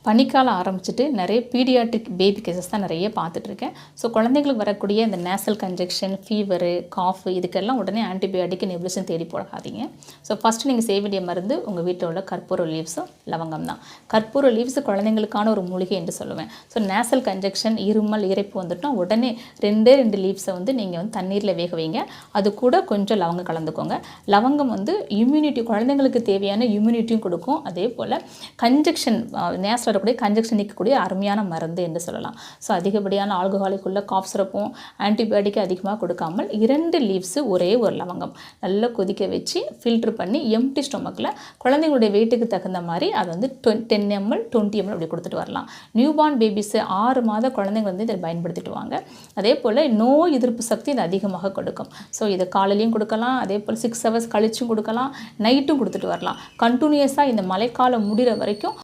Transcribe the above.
பனிக்காலம் ஆரம்பிச்சுட்டு நிறைய பீடியாட்ரிக் பேபி கேசஸ் தான் நிறைய பார்த்துட்ருக்கேன். ஸோ குழந்தைங்களுக்கு வரக்கூடிய இந்த நேசல் கன்ஜெக்ஷன், ஃபீவரு, காஃப் இதுக்கெல்லாம் உடனே ஆன்டிபயோட்டிக் நெபுலைசேஷன் தேடி போகாதீங்க. ஸோ ஃபஸ்ட்டு நீங்கள் செய்ய வேண்டிய மருந்து உங்கள் வீட்டில் உள்ள கற்பூர லீவ்ஸும் லவங்கம் தான். கற்பூர லீவ்ஸ் குழந்தைங்களுக்கான ஒரு மூலிகை என்று சொல்லுவேன். ஸோ நேசல் கன்ஜெக்ஷன், இருமல், இரைப்பு வந்துட்டோம் உடனே 2 லீவ்ஸை நீங்கள் தண்ணீரில் வேக வைங்க. அது கூட கொஞ்சம் லவங்கம் கலந்துக்கோங்க. லவங்கம் இம்யூனிட்டி, குழந்தைங்களுக்கு தேவையான இம்யூனிட்டியும் கொடுக்கும். அதே போல் கன்ஜெக்ஷன், நேசல் வரக்கூடிய கன்ஜெக்ஷன் நிற்கக்கூடிய அருமையான மருந்து என்று சொல்லலாம். ஸோ அதிகப்படியான ஆல்கஹாலிக் உள்ள காஃப் சிரப்பும் ஆன்டிபயோட்டிக் அதிகமாக கொடுக்காமல் 2 லீவ்ஸு ஒரே ஒரு லவங்கம் நல்லா கொதிக்க வச்சு ஃபில்ட்ரு பண்ணி எம்டி ஸ்டொமக்கில் குழந்தைங்களுடைய வெயிட்டுக்கு தகுந்த மாதிரி அதை 10 ml 20 ml அப்படி கொடுத்துட்டு வரலாம். நியூபார்ன் பேபிஸு 6 மாத குழந்தைங்க இதை பயன்படுத்திட்டு வாங்க. அதே போல் நோய் எதிர்ப்பு சக்தி இது அதிகமாக கொடுக்கும். ஸோ இதை காலையிலையும் கொடுக்கலாம், அதே போல் 6 hours கழிச்சும் கொடுக்கலாம், நைட்டும் கொடுத்துட்டு வரலாம். கண்டினியூஸாக இந்த மழைக்காலம் முடிகிற வரைக்கும்